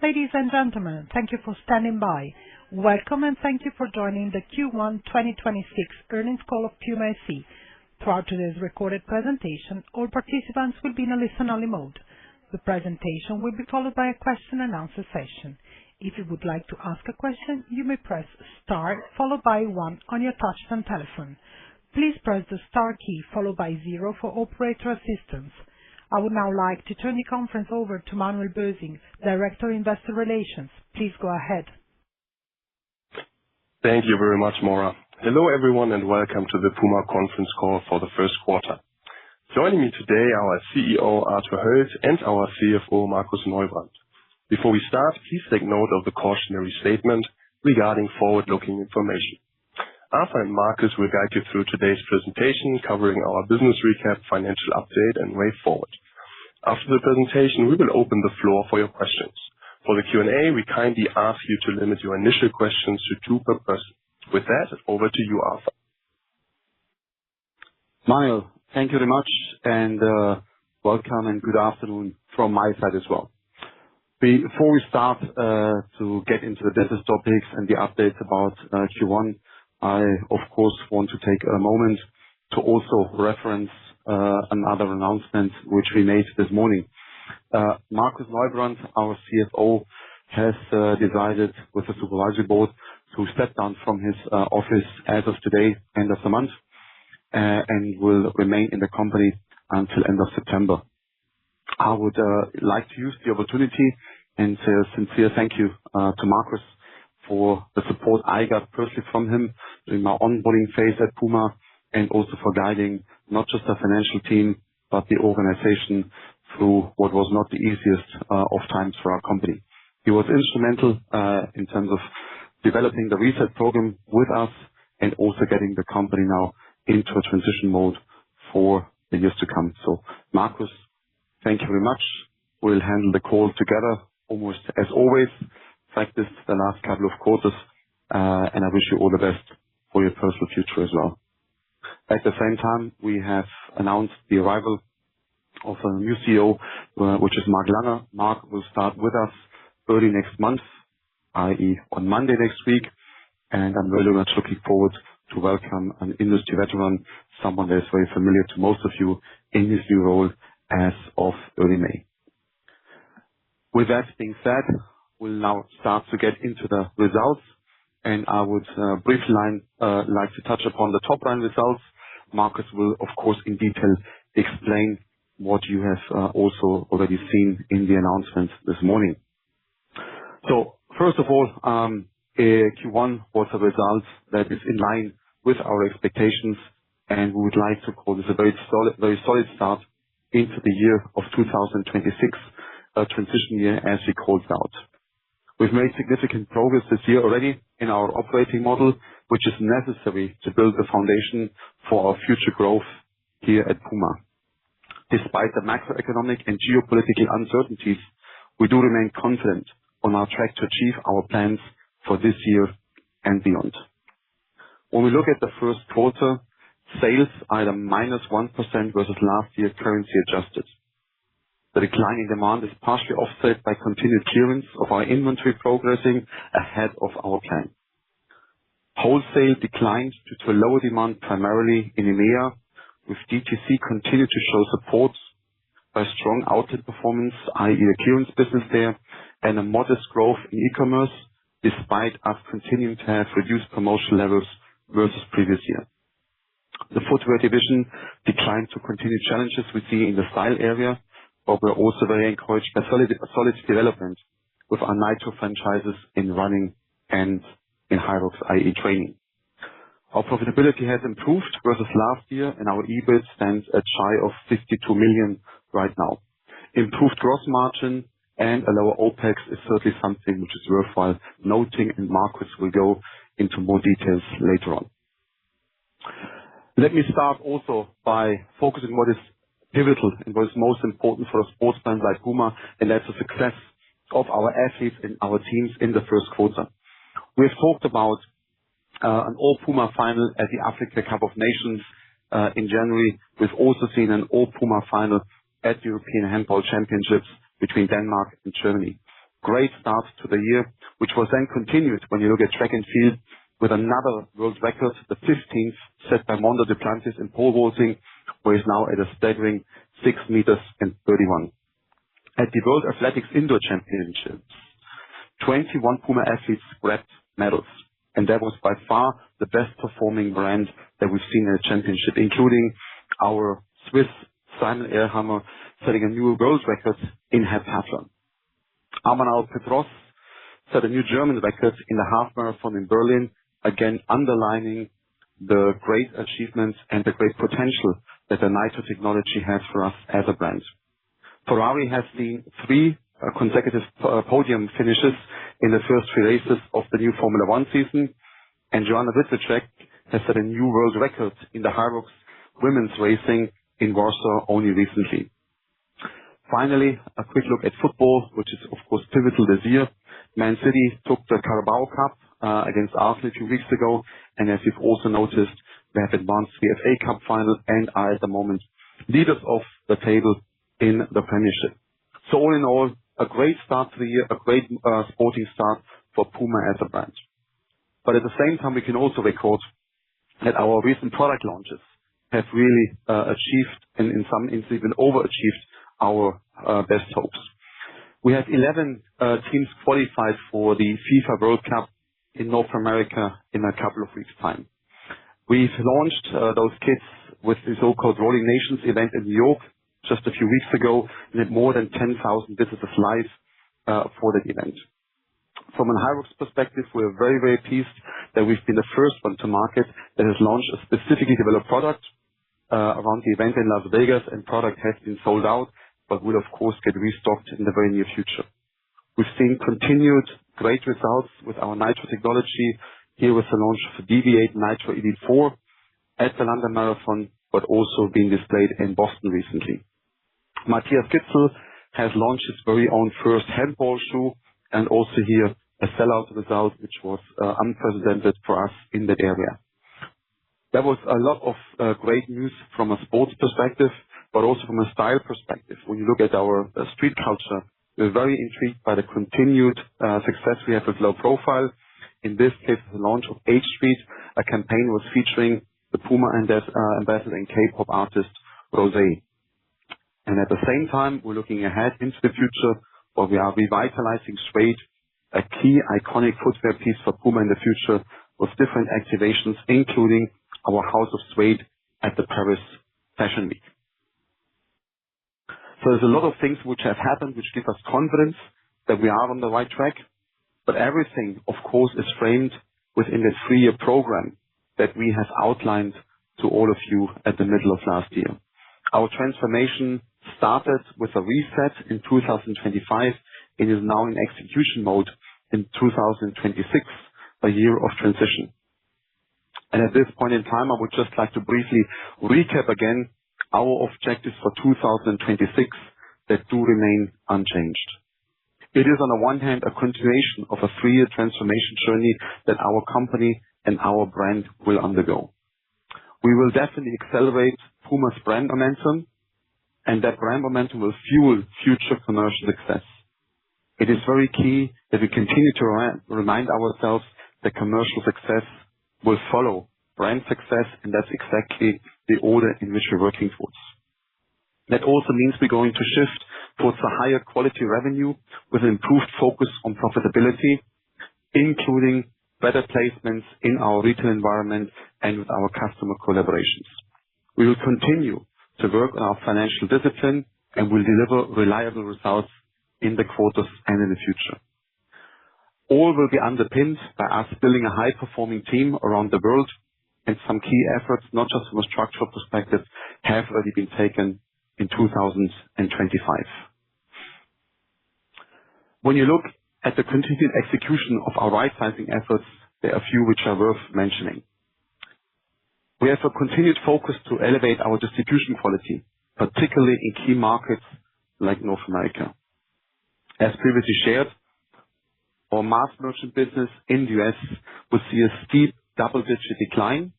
Ladies and gentlemen, thank you for standing by. Welcome, and thank you for joining the Q1 2026 earnings call of PUMA SE. Throughout today's recorded presentation, all participants will be in a listen-only mode. The presentation will be followed by a question and answer session. If you would like to ask a question, you may press star followed by one on your touch-tone telephone. Please press the star key followed by zero for operator assistance. I would now like to turn the conference over to Manuel Bösing, Director, Investor Relations. Please go ahead. Thank you very much, Maura. Hello, everyone, and welcome to the PUMA conference call for the first quarter. Joining me today are our CEO, Arthur Hoeld, and our CFO, Markus Neubrand. Before we start, please take note of the cautionary statement regarding forward-looking information. Arthur and Markus will guide you through today's presentation, covering our business recap, financial update, and way forward. After the presentation, we will open the floor for your questions. For the Q&A, we kindly ask you to limit your initial questions to 2 per person. With that, over to you, Arthur. Manuel, thank you very much, and welcome and good afternoon from my side as well. Before we start to get into the business topics and the updates about Q1, I, of course, want to take a moment to also reference another announcement which we made this morning. Markus Neubrand, our CFO, has decided with the supervisory board to step down from his office as of today, end of the month, and will remain in the company until end of September. I would like to use the opportunity and say a sincere thank you to Markus for the support I got personally from him during my onboarding phase at PUMA, and also for guiding not just the financial team, but the organization through what was not the easiest of times for our company. He was instrumental in terms of developing the reset program with us and also getting the company now into a transition mode for the years to come. So, Markus, thank you very much. We'll handle the call together almost as always, practiced the last couple of quarters, and I wish you all the best for your personal future as well. At the same time, we have announced the arrival of a new CEO, which is Mark Langer. Mark will start with us early next month, i.e. on Monday next week, and I'm very much looking forward to welcome an industry veteran, someone that is very familiar to most of you in his new role as of early May. With that being said, we'll now start to get into the results, and I would briefly like to touch upon the top-line results. Markus will, of course, in detail explain what you have also already seen in the announcement this morning. So, first of all, Q1 was a result that is in line with our expectations, and we would like to call this a very solid start into the year of 2026, a transition year as we called it out. We've made significant progress this year already in our operating model, which is necessary to build the foundation for our future growth here at PUMA. Despite the macroeconomic and geopolitical uncertainties, we do remain confident on our track to achieve our plans for this year and beyond. When we look at the first quarter, sales are at a -1% versus last year, currency adjusted. The decline in demand is partially offset by continued clearance of our inventory progressing ahead of our plan. Wholesale declined due to a lower demand, primarily in EMEA, with DTC continued to show support by strong outlet performance, i.e. the clearance business there, and a modest growth in e-commerce, despite us continuing to have reduced promotional levels versus previous year. The footwear division declined to continued challenges we see in the style area, but we're also very encouraged by solid development with our Nitro franchises in running and in HYROX, i.e. training. Our profitability has improved versus last year, and our EBIT stands at shy of 52 million right now. Improved gross margin and a lower OPEX is certainly something which is worthwhile noting, and Markus will go into more details later on. Let me start also by focusing on what is pivotal and what is most important for a sports brand like PUMA, and that's the success of our athletes and our teams in the first quarter. We've talked about an all-PUMA final at the Africa Cup of Nations in January. We've also seen an all-PUMA final at the European Handball Championships between Denmark and Germany. great start to the year, which was then continued when you look at track and field with another world record, the 15th set by Mondo Duplantis in pole vaulting, where he's now at a staggering 6 meters and 31. At the World Athletics Indoor Championships, 21 PUMA athletes grabbed medals, and that was by far the best performing brand that we've seen in the championship, including our Swiss Simon Ehrhammer setting a new world record in heptathlon. Amanal Petros set a new German record in the half marathon in Berlin, again underlining the great achievements and the great potential that the Nitro technology has for us as a brand. Ferrari has seen 3 consecutive podium finishes in the first 3 races of the new Formula One season, and Joanna Witwiczek has set a new world record in the Hyrox women's racing in Warsaw only recently. Finally, a quick look at football, which is of course pivotal this year. Man City took the Carabao Cup against Arsenal a few weeks ago, and as you've also noticed, they have advanced to the FA Cup final and are at the moment leaders of the table in the Premiership. So all in all, a great start to the year, a great sporting start for PUMA as a brand. But at the same time, we can also record that our recent product launches have really achieved, and in some instances even overachieved, our best hopes. We have 11 teams qualified for the FIFA World Cup in North America in a couple of weeks' time. We've launched those kits with the so-called Rolling Nations event in New York just a few weeks ago, and had more than 10,000 visitors live for that event. From an Hyrox perspective, we're very, very pleased that we've been the first one to market that has launched a specifically developed product around the event in Las Vegas, and product has been sold out, but will of course get restocked in the very near future. We've seen continued great results with our Nitro technology here with the launch of the DV8 Nitro Elite 4 at the London Marathon, but also being displayed in Boston recently. Matthias Kitzel has launched his very own first handball shoe, and also here a sellout result, which was unprecedented for us in that area. There was a lot of great news from a sports perspective, but also from a style perspective. When you look at our street culture, we're very intrigued by the continued success we have with low profile. In this case, the launch of H Street, a campaign was featuring the PUMA ambassador and K-pop artist Rosé. And at the same time, we're looking ahead into the future, where we are revitalizing suede, a key iconic footwear piece for PUMA in the future, with different activations, including our House of Suede at the Paris Fashion Week. So there's a lot of things which have happened which give us confidence that we are on the right track, but everything, of course, is framed within the 3-year program that we have outlined to all of you at the middle of last year. Our transformation started with a reset in 2025 and is now in execution mode in 2026, a year of transition. And at this point in time, I would just like to briefly recap again our objectives for 2026 that do remain unchanged. It is on the one hand a continuation of a 3-year transformation journey that our company and our brand will undergo. We will definitely accelerate PUMA's brand momentum, and that brand momentum will fuel future commercial success. It is very key that we continue to remind ourselves that commercial success will follow brand success, and that's exactly the order in which we're working towards. That also means we're going to shift towards a higher quality revenue with an improved focus on profitability, including better placements in our retail environment and with our customer collaborations. We will continue to work on our financial discipline and will deliver reliable results in the quarters and in the future. All will be underpinned by us building a high-performing team around the world, and some key efforts, not just from a structural perspective, have already been taken in 2025. When you look at the continued execution of our right-sizing efforts, there are a few which are worth mentioning. We have a continued focus to elevate our distribution quality, particularly in key markets like North America. As previously shared, our mass merchant business in the US will see a steep double-digit decline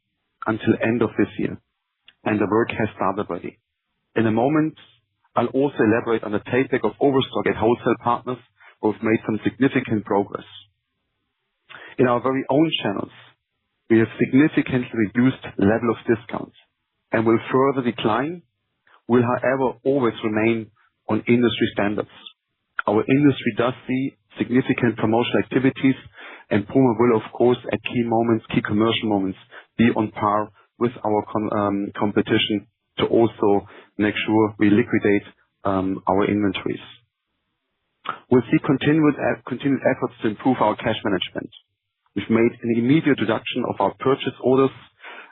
until end of this year, and the work has started already. In a moment, I'll also elaborate on the take-back of overstock at wholesale partners, we've made some significant progress. In our very own channels, we have significantly reduced level of discounts and will further decline, will however always remain on industry standards. Our industry does see significant promotional activities, and PUMA will, of course, at key commercial moments, be on par with our competition to also make sure we liquidate our inventories. We'll see continued efforts to improve our cash management. We've made an immediate reduction of our purchase orders,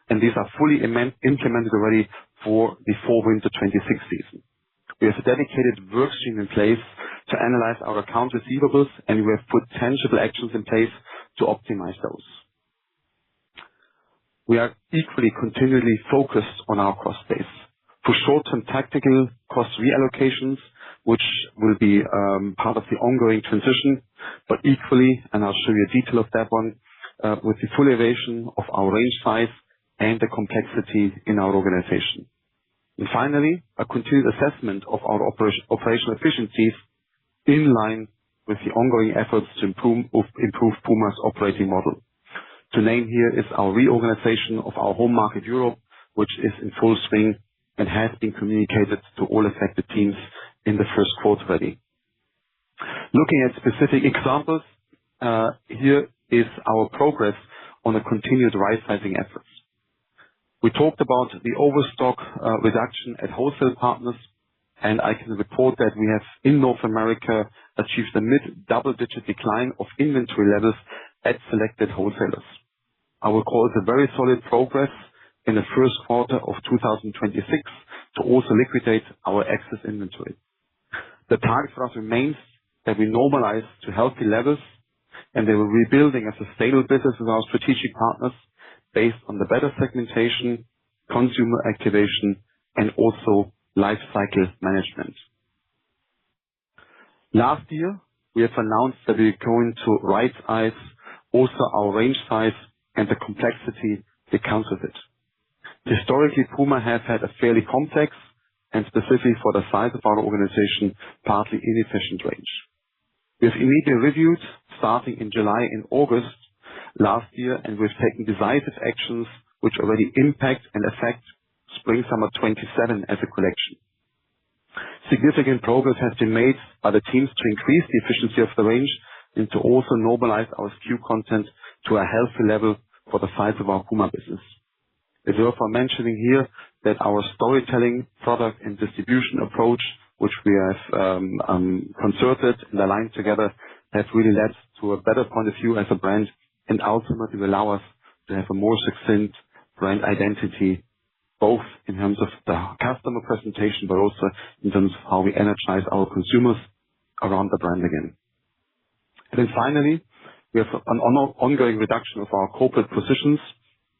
and these are fully implemented already for the fall/winter 26 season. We have a dedicated work stream in place to analyze our account receivables, and we have put tangible actions in place to optimize those. We are equally continually focused on our cost base. For short-term tactical cost reallocations, which will be part of the ongoing transition, but equally, and I'll show you a detail of that one, with the full elevation of our range size and the complexity in our organization. And finally, a continued assessment of our operational efficiencies in line with the ongoing efforts to improve PUMA's operating model. To name here is our reorganization of our home market Europe, which is in full swing and has been communicated to all affected teams in the first quarter already. Looking at specific examples, here is our progress on the continued right-sizing efforts. We talked about the overstock reduction at wholesale partners, and I can report that we have, in North America, achieved a mid-double-digit decline of inventory levels at selected wholesalers. I will call it a very solid progress in the first quarter of 2026 to also liquidate our excess inventory. The target for us remains that we normalize to healthy levels, and they will rebuilding a sustainable business with our strategic partners based on the better segmentation, consumer activation, and also life cycle management. Last year, we have announced that we're going to right-size also our range size and the complexity that comes with it. Historically, PUMA has had a fairly complex and specifically for the size of our organization, partly inefficient range. We have immediately reviewed, starting in July and August last year, and we've taken decisive actions which already impact and affect Spring/Summer 27 as a collection. Significant progress has been made by the teams to increase the efficiency of the range and to also normalize our SKU content to a healthy level for the size of our PUMA business. It's worth mentioning here that our storytelling, product, and distribution approach, which we have concerted and aligned together, have really led to a better point of view as a brand and ultimately will allow us to have a more succinct brand identity, both in terms of the customer presentation, but also in terms of how we energize our consumers around the brand again. And then finally, we have an ongoing reduction of our corporate positions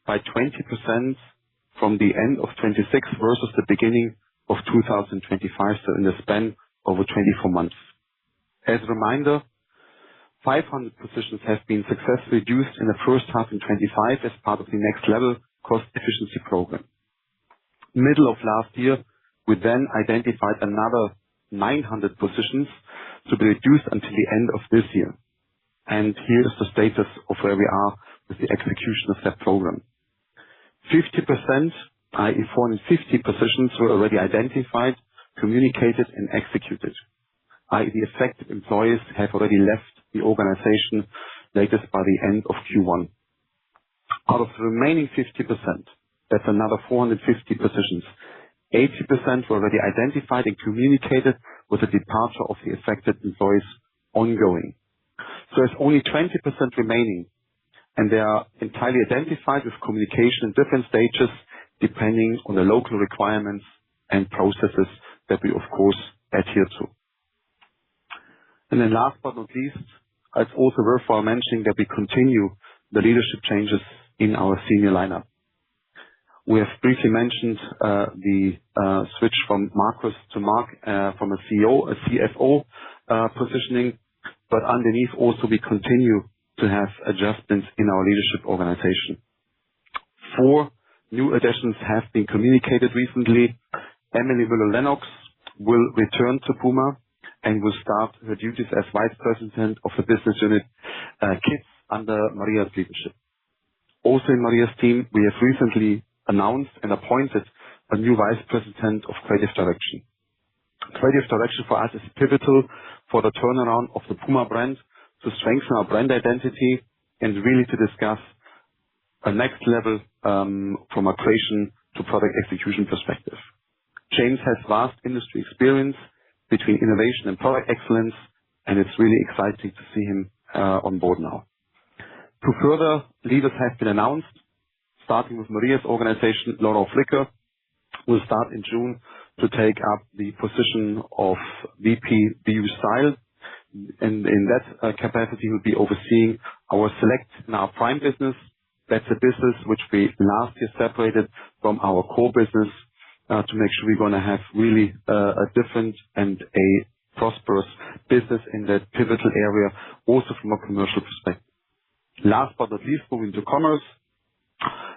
by 20% from the end of 26 versus the beginning of 2025, so in the span over 24 months. As a reminder, 500 positions have been successfully reduced in the first half in 25 as part of the Next Level cost efficiency program. Middle of last year, we then identified another 900 positions to be reduced until the end of this year. And here is the status of where we are with the execution of that program. 50%, i.e. 450 positions were already identified, communicated, and executed. i.e. the affected employees have already left the organization latest by the end of Q1. Out of the remaining 50%, that's another 450 positions, 80% were already identified and communicated with the departure of the affected employees ongoing. So there's only 20% remaining, and they are entirely identified with communication in different stages depending on the local requirements and processes that we, of course, adhere to. And then last but not least, it's also worthwhile mentioning that we continue the leadership changes in our senior lineup. We have briefly mentioned the switch from Marcus to Mark from a CFO positioning, but underneath also we continue to have adjustments in our leadership organization. 4 new additions have been communicated recently. Emily Müller-Lennox will return to PUMA and will start her duties as Vice President of the business unit Kids under Maria's leadership. Also in Maria's team, we have recently announced and appointed a new Vice President of Creative Direction. Creative Direction for us is pivotal for the turnaround of the PUMA brand, to strengthen our brand identity and really to discuss a next level from a creation to product execution perspective. James has vast industry experience between innovation and product excellence, and it's really exciting to see him on board now. Two further leaders have been announced, starting with Maria's organization. Laura Flicker will start in June to take up the position of VP BU Style, and in that capacity he will be overseeing our Select and our Prime business. That's a business which we last year separated from our core business to make sure we're going to have really a different and a prosperous business in that pivotal area, also from a commercial perspective. Last but not least, moving to commerce,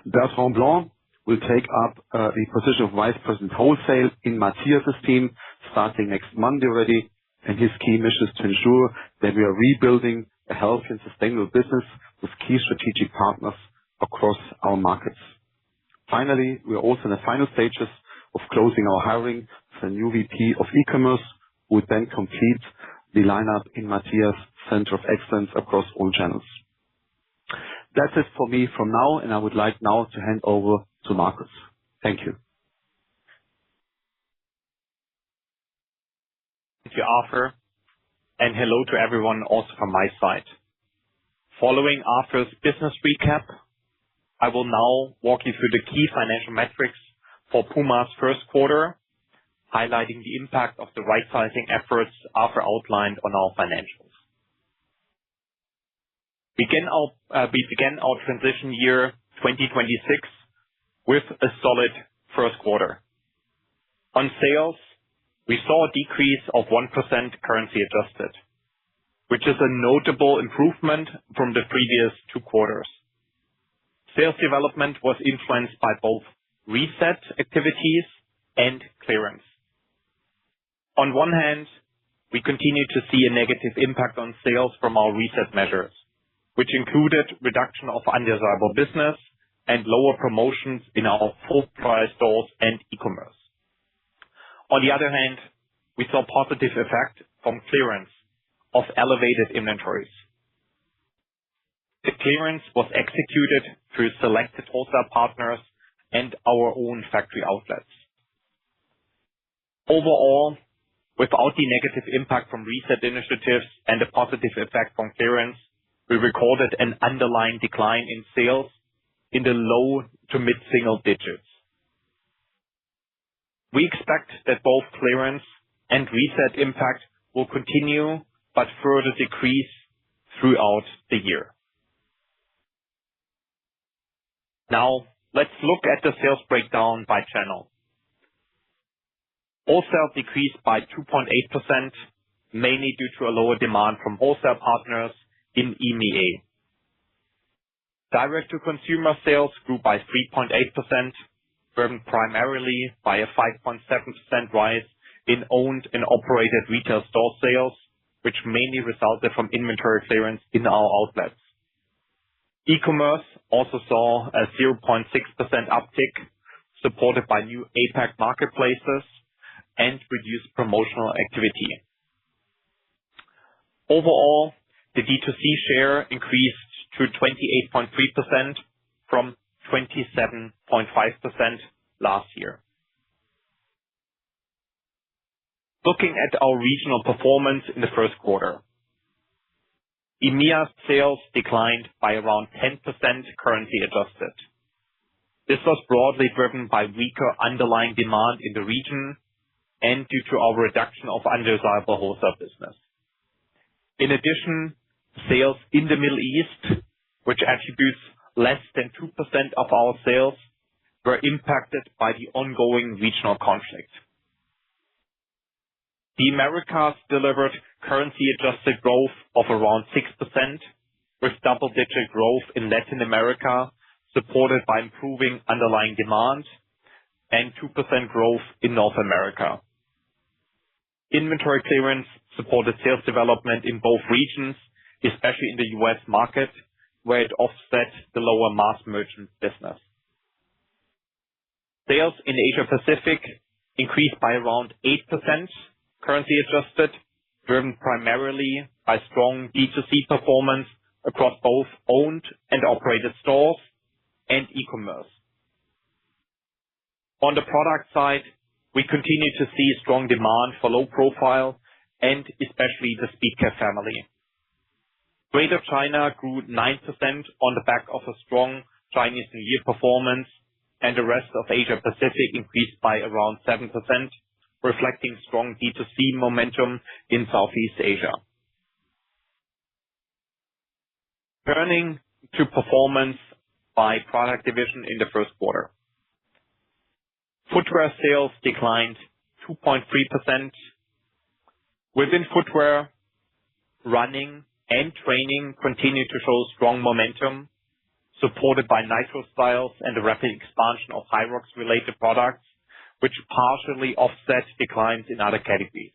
Bertrand Blanc will take up the position of Vice President Wholesale in Matthias's team starting next Monday already, and his key mission is to ensure that we are rebuilding a healthy and sustainable business with key strategic partners across our markets. Finally, we are also in the final stages of closing our hiring for a new VP of e-commerce, who would then complete the lineup in Matthias' Center of Excellence across all channels. That's it for me from now, and I would like now to hand over to Markus. Thank you. Thank you, Arthur, and hello to everyone also from my side. Following Arthur's business recap, I will now walk you through the key financial metrics for PUMA's first quarter, highlighting the impact of the right-sizing efforts Arthur outlined on our financials. We began our transition year 2026 with a solid first quarter. On sales, we saw a decrease of 1% currency adjusted, which is a notable improvement from the previous 2 quarters. Sales development was influenced by both reset activities and clearance. On one hand, we continue to see a negative impact on sales from our reset measures, which included reduction of undesirable business and lower promotions in our full price stores and e-commerce. On the other hand, we saw positive effect from clearance of elevated inventories. The clearance was executed through selected wholesale partners and our own factory outlets. Overall, without the negative impact from reset initiatives and a positive effect from clearance, we recorded an underlying decline in sales in the low to mid-single digits. We expect that both clearance and reset impact will continue but further decrease throughout the year. Now, let's look at the sales breakdown by channel. Wholesale decreased by 2.8%, mainly due to a lower demand from wholesale partners in EMEA. Direct-to-consumer sales grew by 3.8%, driven primarily by a 5.7% rise in owned and operated retail store sales, which mainly resulted from inventory clearance in our outlets. E-commerce also saw a 0.6% uptick, supported by new APAC marketplaces and reduced promotional activity. Overall, the D2C share increased to 28.3% from 27.5% last year. Looking at our regional performance in the first quarter, EMEA sales declined by around 10% currency adjusted. This was broadly driven by weaker underlying demand in the region and due to our reduction of undesirable wholesale business. In addition, sales in the Middle East, which attributes less than 2% of our sales, were impacted by the ongoing regional conflict. The Americas delivered currency-adjusted growth of around 6%, with double-digit growth in Latin America, supported by improving underlying demand, and 2% growth in North America. Inventory clearance supported sales development in both regions, especially in the U.S. market, where it offset the lower mass merchant business. Sales in Asia Pacific increased by around 8%, currency adjusted, driven primarily by strong D2C performance across both owned and operated stores and e-commerce. On the product side, we continue to see strong demand for low profile and especially the Speedcat family. Greater China grew 9% on the back of a strong Chinese New Year performance, and the rest of Asia Pacific increased by around 7%, reflecting strong D2C momentum in Southeast Asia. Turning to performance by product division in the first quarter. Footwear sales declined 2.3%. Within footwear, running and training continued to show strong momentum, supported by Nitro styles and the rapid expansion of Hyrox related products, which partially offset declines in other categories.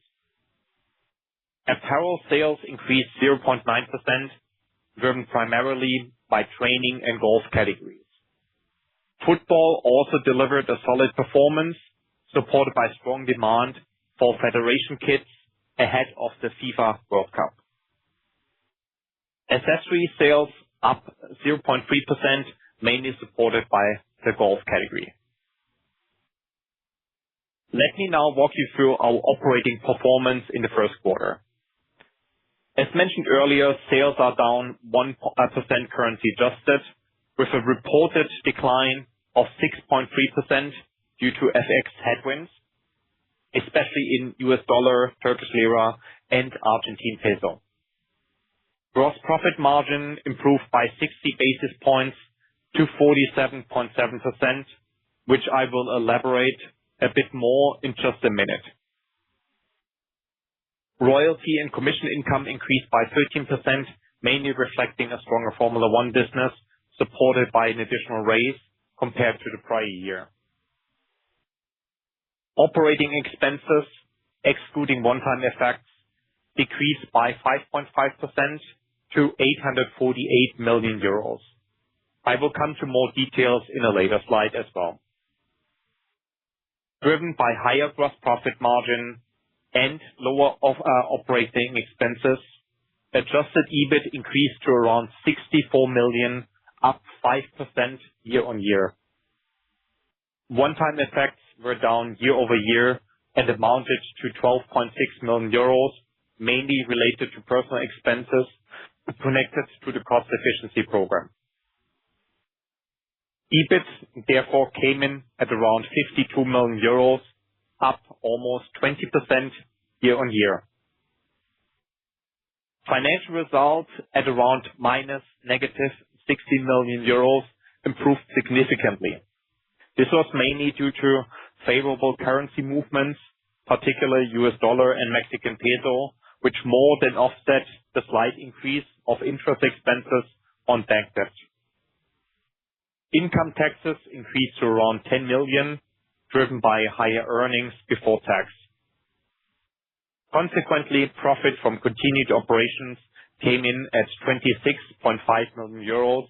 Apparel sales increased 0.9%, driven primarily by training and golf categories. Football also delivered a solid performance, supported by strong demand for federation kits ahead of the FIFA World Cup. Accessory sales up 0.3%, mainly supported by the golf category. Let me now walk you through our operating performance in the first quarter. As mentioned earlier, sales are down 1% currency adjusted, with a reported decline of 6.3% due to FX headwinds, especially in US dollar, Turkish lira, and Argentine peso. Gross profit margin improved by 60 basis points to 47.7%, which I will elaborate a bit more in just a minute. Royalty and commission income increased by 13%, mainly reflecting a stronger Formula One business, supported by an additional race compared to the prior year. Operating expenses, excluding one-time effects, decreased by 5.5% to 848 million euros. I will come to more details in a later slide as well. Driven by higher gross profit margin and lower operating expenses, adjusted EBIT increased to around 64 million, up 5% year-on-year. One-time effects were down year-over-year and amounted to 12.6 million euros, mainly related to personal expenses connected to the cost efficiency program. EBIT therefore came in at around 52 million euros, up almost 20% year-on-year. Financial results at around negative 60 million euros improved significantly. This was mainly due to favorable currency movements, particularly US dollar and Mexican peso, which more than offset the slight increase of interest expenses on bank debt. Income taxes increased to around 10 million, driven by higher earnings before tax. Consequently, profit from continued operations came in at 26.5 million euros,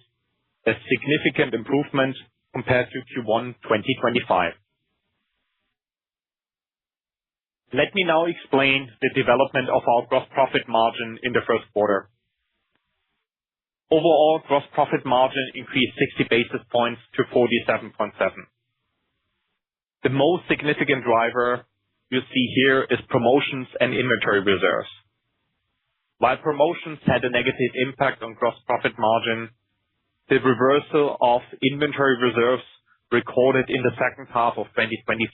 a significant improvement compared to Q1 2025. Let me now explain the development of our gross profit margin in the first quarter. Overall, gross profit margin increased 60 basis points to 47.7. The most significant driver you see here is promotions and inventory reserves. While promotions had a negative impact on gross profit margin, the reversal of inventory reserves recorded in the second half of 2025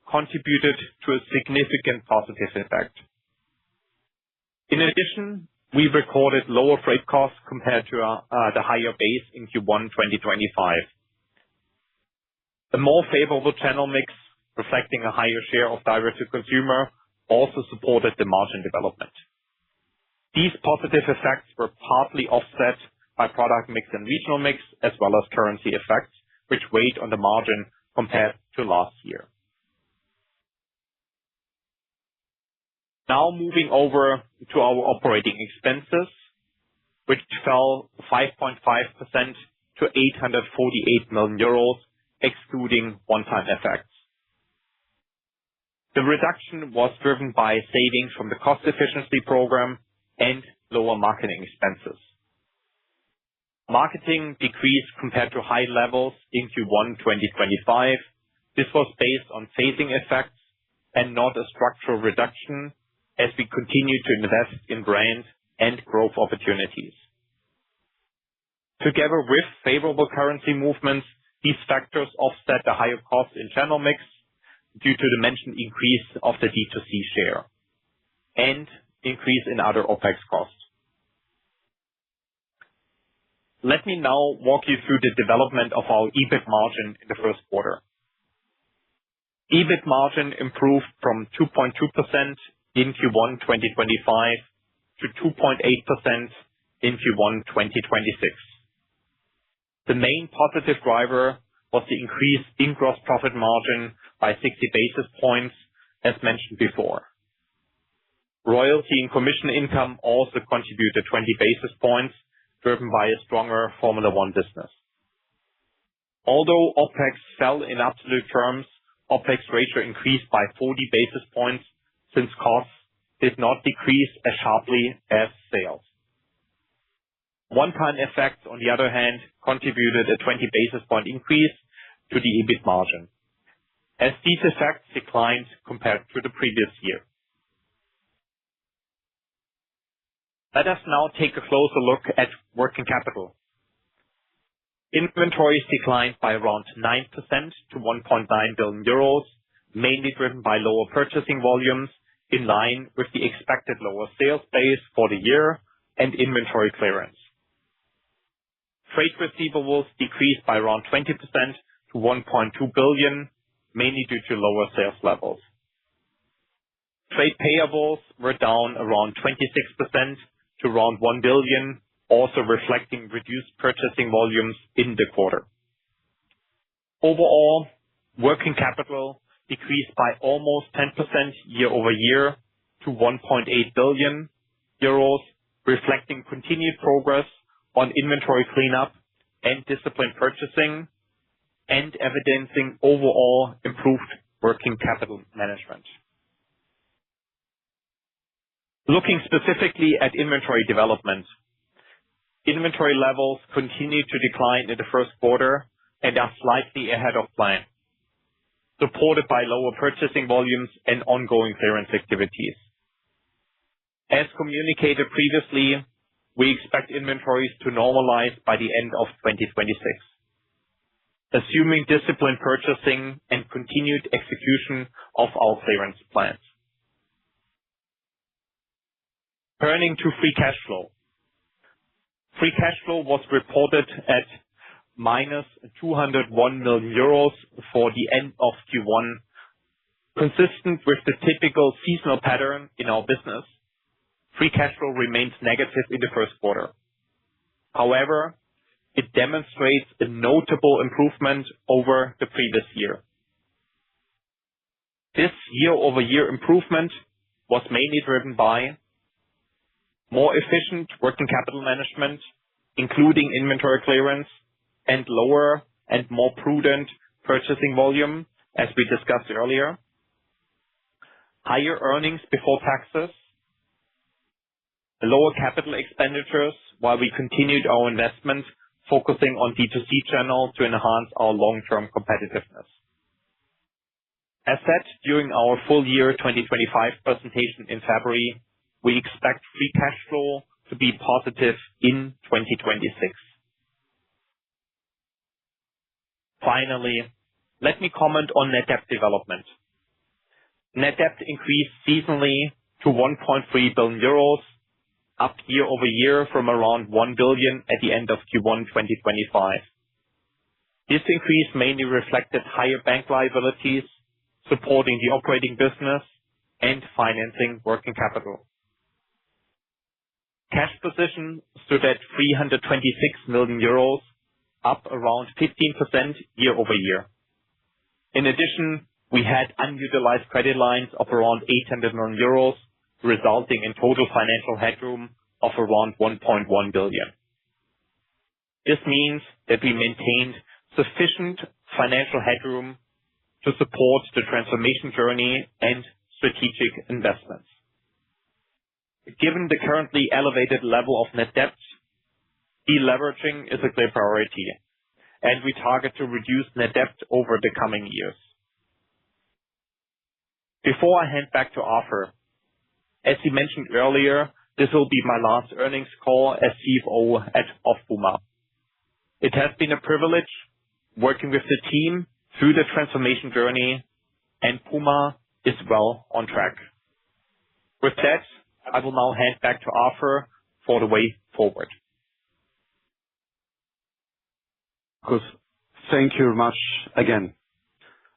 contributed to a significant positive effect. In addition, we recorded lower freight costs compared to the higher base in Q1 2025. A more favorable channel mix, reflecting a higher share of direct-to-consumer, also supported the margin development. These positive effects were partly offset by product mix and regional mix, as well as currency effects, which weighed on the margin compared to last year. Now moving over to our operating expenses, which fell 5.5% to 848 million euros, excluding one-time effects. The reduction was driven by savings from the cost efficiency program and lower marketing expenses. Marketing decreased compared to high levels in Q1 2025. This was based on phasing effects and not a structural reduction as we continue to invest in brand and growth opportunities. Together with favorable currency movements, these factors offset the higher cost in channel mix due to the mentioned increase of the D2C share and increase in other OpEx costs. Let me now walk you through the development of our EBIT margin in the first quarter. EBIT margin improved from 2.2% in Q1 2025 to 2.8% in Q1 2026. The main positive driver was the increase in gross profit margin by 60 basis points, as mentioned before. Royalty and commission income also contributed 20 basis points, driven by a stronger Formula One business. Although OpEx fell in absolute terms, OpEx ratio increased by 40 basis points since costs did not decrease as sharply as sales. One-time effects, on the other hand, contributed a 20 basis point increase to the EBIT margin, as these effects declined compared to the previous year. Let us now take a closer look at working capital. Inventories declined by around 9% to 1.9 billion euros, mainly driven by lower purchasing volumes in line with the expected lower sales base for the year and inventory clearance. Trade receivables decreased by around 20% to 1.2 billion, mainly due to lower sales levels. Trade payables were down around 26% to around 1 billion, also reflecting reduced purchasing volumes in the quarter. Overall, working capital decreased by almost 10% year-over-year to 1.8 billion euros, reflecting continued progress on inventory cleanup and disciplined purchasing, and evidencing overall improved working capital management. Looking specifically at inventory development, inventory levels continued to decline in the first quarter and are slightly ahead of plan, supported by lower purchasing volumes and ongoing clearance activities. As communicated previously, we expect inventories to normalize by the end of 2026, assuming disciplined purchasing and continued execution of our clearance plans. Turning to free cash flow. Free cash flow was reported at -201 million euros for the end of Q1. Consistent with the typical seasonal pattern in our business, free cash flow remains negative in the first quarter. However, it demonstrates a notable improvement over the previous year. This year-over-year improvement was mainly driven by more efficient working capital management, including inventory clearance, and lower and more prudent purchasing volume, as we discussed earlier. Higher earnings before taxes, lower capital expenditures while we continued our investment focusing on D2C channel to enhance our long-term competitiveness. As said during our full year 2025 presentation in February, we expect free cash flow to be positive in 2026. Finally, let me comment on net debt development. Net debt increased seasonally to 1.3 billion euros, up year-over-year from around 1 billion at the end of Q1 2025. This increase mainly reflected higher bank liabilities, supporting the operating business and financing working capital. Cash position stood at 326 million euros, up around 15% year-over-year. In addition, we had unutilized credit lines of around 800 million euros, resulting in total financial headroom of around 1.1 billion. This means that we maintained sufficient financial headroom to support the transformation journey and strategic investments. Given the currently elevated level of net debt, deleveraging is a clear priority, and we target to reduce net debt over the coming years. Before I hand back to Arthur, as he mentioned earlier, this will be my last earnings call as CFO of PUMA. It has been a privilege working with the team through the transformation journey, and PUMA is well on track. With that, I will now hand back to Arthur for the way forward. Markus, thank you very much again.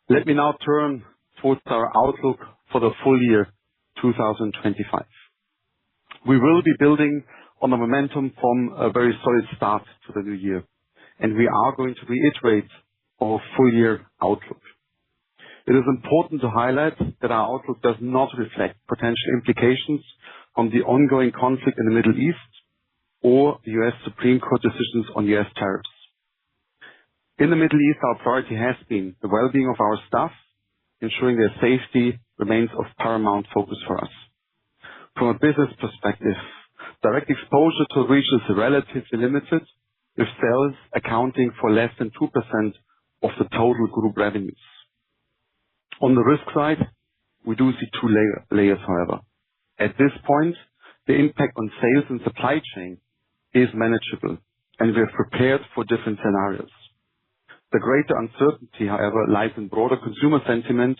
Let me now turn towards our outlook for the full year 2025. We will be building on the momentum from a very solid start to the new year, and we are going to reiterate our full year outlook. It is important to highlight that our outlook does not reflect potential implications from the ongoing conflict in the Middle East or the U.S. Supreme Court decisions on U.S. tariffs. In the Middle East, our priority has been the well-being of our staff, ensuring their safety remains of paramount focus for us. From a business perspective, direct exposure to the region is relatively limited, with sales accounting for less than 2% of the total group revenues. On the risk side, we do see two layers, however. At this point, the impact on sales and supply chain is manageable, and we have prepared for different scenarios. The greater uncertainty, however, lies in broader consumer sentiment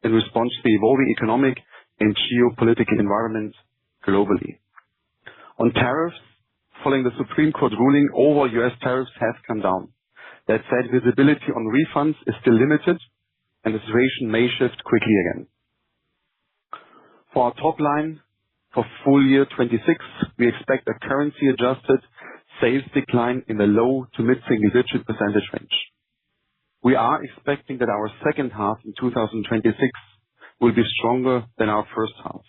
in response to the evolving economic and geopolitical environment globally. On tariffs, following the Supreme Court ruling, overall U.S. tariffs have come down. That said, visibility on refunds is still limited, and the situation may shift quickly again. For our top line, for full year 26, we expect a currency-adjusted sales decline in the low to mid-single-digit percentage range. We are expecting that our second half in 2026 will be stronger than our first half.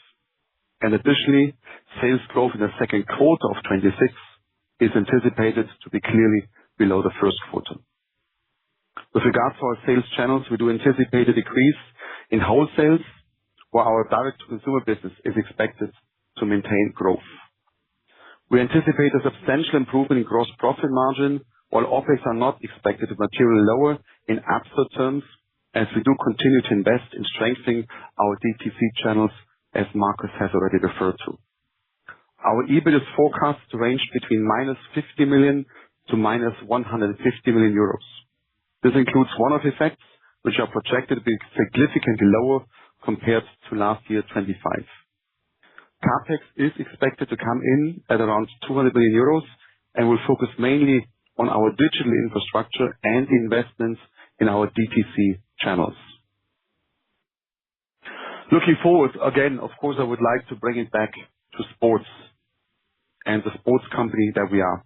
And additionally, sales growth in the second quarter of 26 is anticipated to be clearly below the first quarter. With regards to our sales channels, we do anticipate a decrease in wholesales, while our direct-to-consumer business is expected to maintain growth. We anticipate a substantial improvement in gross profit margin, while OpEx are not expected to materially lower in absolute terms, as we do continue to invest in strengthening our DTC channels, as Markus has already referred to. Our EBIT is forecast to range between -50 million to -150 million euros. This includes one-off effects, which are projected to be significantly lower compared to last year, 25. CapEx is expected to come in at around 200 million euros and will focus mainly on our digital infrastructure and investments in our DTC channels. Looking forward, again, of course, I would like to bring it back to sports and the sports company that we are.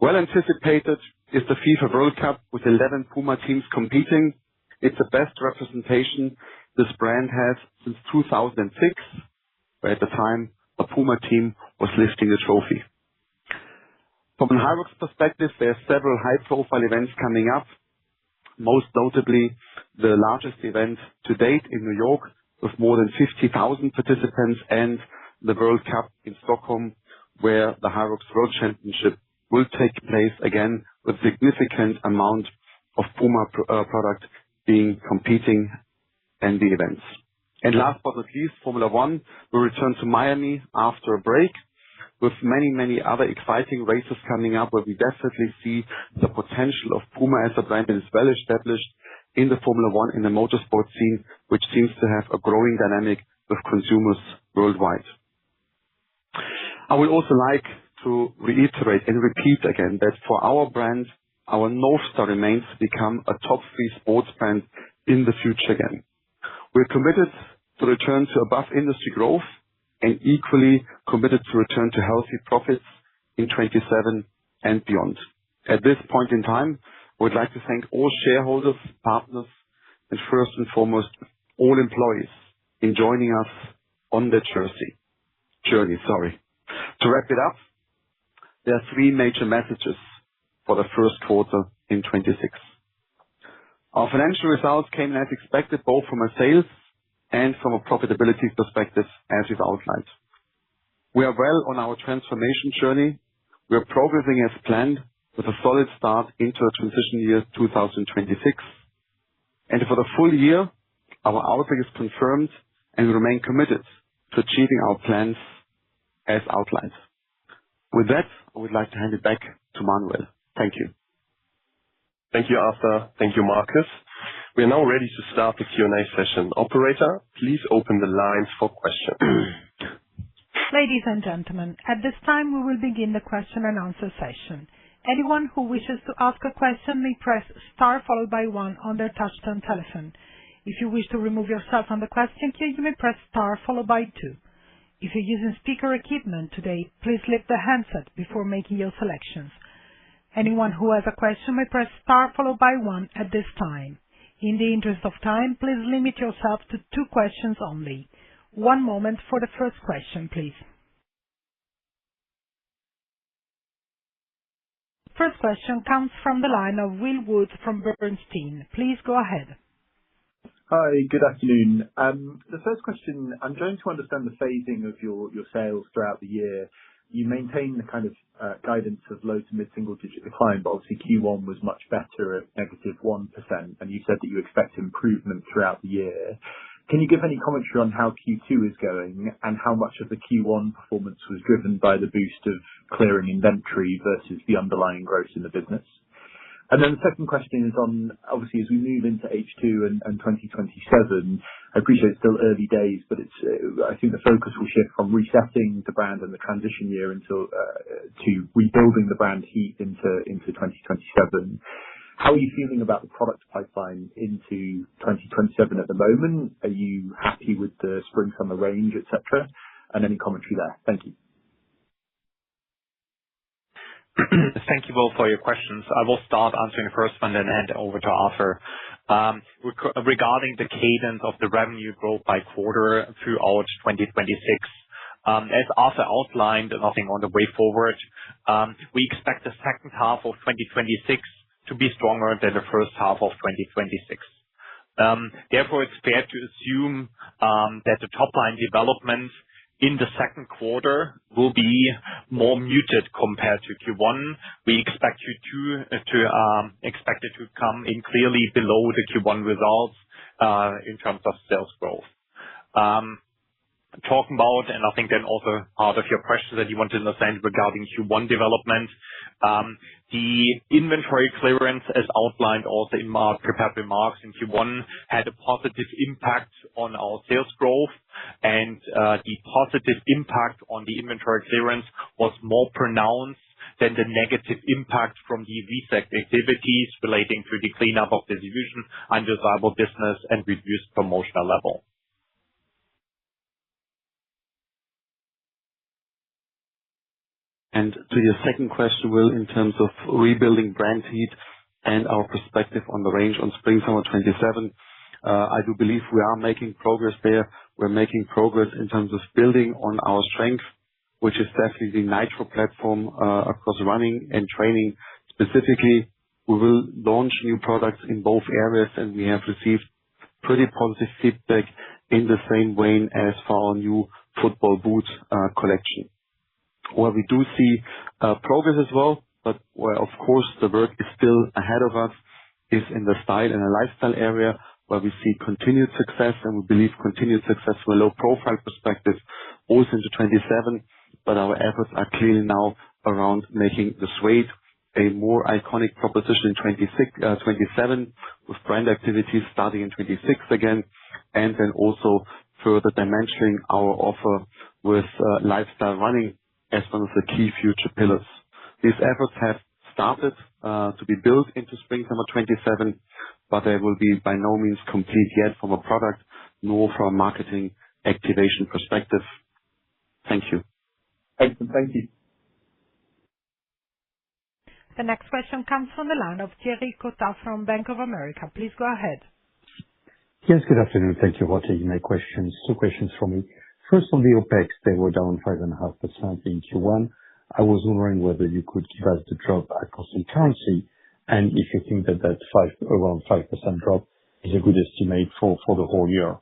Well anticipated is the FIFA World Cup with 11 PUMA teams competing. It's the best representation this brand has since 2006, where at the time a PUMA team was lifting the trophy. From a HYROX perspective, there are several high-profile events coming up, most notably the largest event to date in New York with more than 50,000 participants, and the World Cup in Stockholm, where the HYROX World Championship will take place again with significant amount of PUMA product being competing in the events. And last but not least, Formula One will return to Miami after a break, with many, many other exciting races coming up, where we definitely see the potential of PUMA as a brand that is well established in the Formula One, in the motorsport scene, which seems to have a growing dynamic with consumers worldwide. I would also like to reiterate and repeat again that for our brand, our North Star remains to become a top 3 sports brand in the future again. We're committed to return to above industry growth and equally committed to return to healthy profits in 27 and beyond. At this point in time, I would like to thank all shareholders, partners, and first and foremost, all employees in joining us on that journey. journey, sorry. To wrap it up, there are three major messages for the first quarter in 26. Our financial results came in as expected, both from a sales and from a profitability perspective, as we've outlined. We are well on our transformation journey. We are progressing as planned with a solid start into a transition year 2026. And for the full year, our outlook is confirmed and we remain committed to achieving our plans as outlined. With that, I would like to hand it back to Manuel. Thank you. Thank you, Arthur. Thank you, Marcus. We are now ready to start the Q&A session. Operator, please open the lines for questions. Ladies and gentlemen, at this time we will begin the question and answer session. Anyone who wishes to ask a question may press star followed by 1 on their touchtone telephone. If you wish to remove yourself from the question queue, you may press star followed by 2. If you're using speaker equipment today, please lift the handset before making your selections. Anyone who has a question may press star followed by 1 at this time. In the interest of time, please limit yourself to 2 questions only. One moment for the first question, please. First question comes from the line of Will Woods from Bernstein. Please go ahead. Hi, good afternoon. The first question, I'm trying to understand the phasing of your sales throughout the year. You maintain the kind of guidance of low to mid-single digit decline, but obviously Q1 was much better at -1%, and you said that you expect improvement throughout the year. Can you give any commentary on how Q2 is going and how much of the Q1 performance was driven by the boost of clearing inventory versus the underlying growth in the business? And then the second question is on, obviously, as we move into H2 and 2027, I appreciate it's still early days, but I think the focus will shift from resetting the brand and the transition year to rebuilding the brand heat into 2027. How are you feeling about the product pipeline into 2027 at the moment? Are you happy with the spring/summer range, et cetera? And any commentary there? Thank you. Thank you both for your questions. I will start answering the first one, then hand over to Arthur. Regarding the cadence of the revenue growth by quarter throughout 2026, as Arthur outlined, and I think on the way forward, we expect the second half of 2026 to be stronger than the first half of 2026. Therefore, it's fair to assume that the top line development in the second quarter will be more muted compared to Q1. We expect it to come in clearly below the Q1 results in terms of sales growth. Talking about, and I think then also part of your question that you want to understand regarding Q1 development, the inventory clearance, as outlined also in my prepared remarks in Q1, had a positive impact on our sales growth, and the positive impact on the inventory clearance was more pronounced than the negative impact from the reset activities relating to the cleanup of distribution, undesirable business, and reduced promotional level. And to your second question, Will, in terms of rebuilding brand heat and our perspective on the range on spring/summer 27, I do believe we are making progress there. We're making progress in terms of building on our strength, which is definitely the Nitro platform across running and training. Specifically, we will launch new products in both areas, and we have received pretty positive feedback in the same vein as for our new football boot collection. Where we do see progress as well, but where, of course, the work is still ahead of us, is in the style and the lifestyle area, where we see continued success, and we believe continued success from a low profile perspective also into 27. But our efforts are clearly now around making the suede a more iconic proposition in 27, with brand activities starting in 26 again, and then also further dimensioning our offer with lifestyle running as one of the key future pillars. These efforts have started to be built into spring/summer 27, but they will be by no means complete yet from a product nor from a marketing activation perspective. Thank you. Excellent. Thank you. The next question comes from the line of Thierry Cota from Bank of America. Please go ahead. Yes, good afternoon. Thank you for taking my questions. 2 questions from me. First, on the OpEx, they were down 5.5% in Q1. I was wondering whether you could give us the drop at constant currency, and if you think that around 5% drop is a good estimate for the whole year.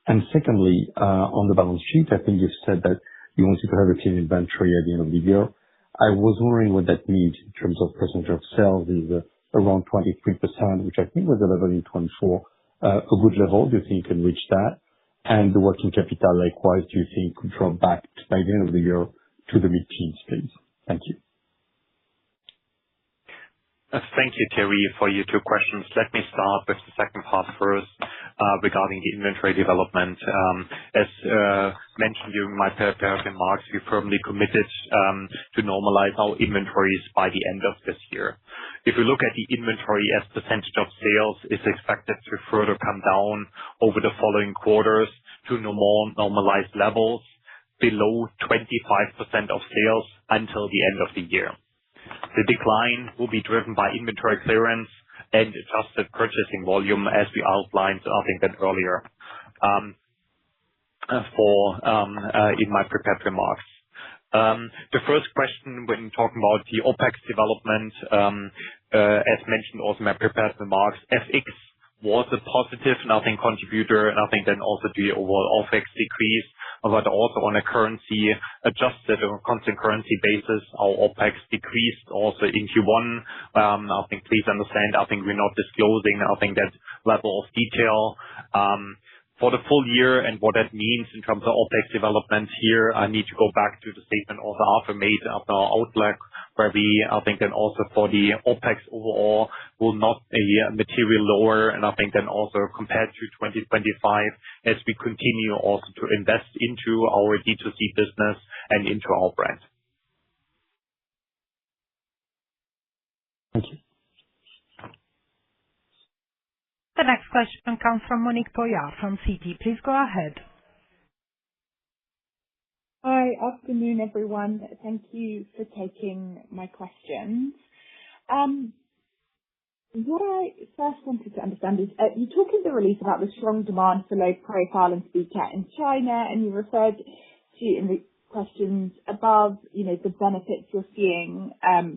And secondly, on the balance sheet, I think you've said that you wanted to have a clean inventory at the end of the year. I was wondering what that means in terms of percentage of sales. Is around 23%, which I think was the level in 24, a good level? Do you think you can reach that? And the working capital, likewise, do you think could drop back by the end of the year to the mid-teens, please? Thank you. Thank you, Thierry, for your two questions. Let me start with the second part first, regarding the inventory development. As mentioned during my prepared remarks, we firmly committed to normalize our inventories by the end of this year. If you look at the inventory as percentage of sales, it's expected to further come down over the following quarters to more normalized levels below 25% of sales until the end of the year. The decline will be driven by inventory clearance and adjusted purchasing volume, as we outlined, I think, that earlier in my prepared remarks. The first question when talking about the OpEx development, as mentioned also in my prepared remarks, FX was a positive, contributor, and I think then also the overall OpEx decrease, but also on a currency adjusted or constant currency basis, our OpEx decreased also in Q1. I think please understand, we're not disclosing, that level of detail. For the full year and what that means in terms of OpEx development here, I need to go back to the statement also Arthur made after our outlook, where we, then also for the OpEx overall will not be material lower, and then also compared to 2025 as we continue also to invest into our D2C business and into our brand. Thank you. The next question comes from Monique Pollard from Citi. Please go ahead. Hi. Afternoon, everyone. Thank you for taking my questions. What I first wanted to understand is, you talk in the release about the strong demand for low profile and speed chat in China, and you referred to in the questions above, the benefits you're seeing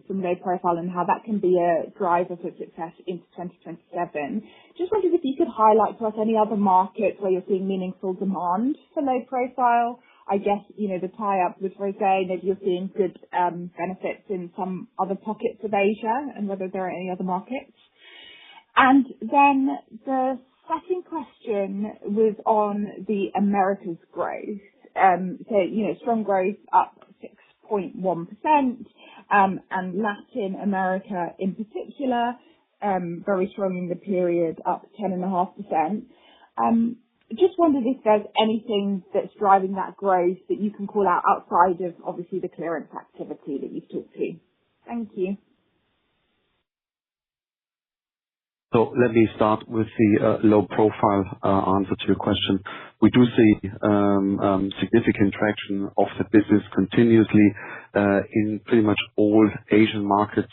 from low profile and how that can be a driver for success into 2027. Just wondered if you could highlight to us any other markets where you're seeing meaningful demand for low profile. I guess, the tie-up with Rosé, maybe you're seeing good benefits in some other pockets of Asia, and whether there are any other markets. And then the second question was on the Americas growth. Strong growth up 6.1%, and Latin America in particular, very strong in the period, up 10.5%. Just wondered if there's anything that's driving that growth that you can call out outside of obviously the clearance activity that you've talked to. Thank you. So let me start with the low profile answer to your question. We do see significant traction of the business continuously in pretty much all Asian markets.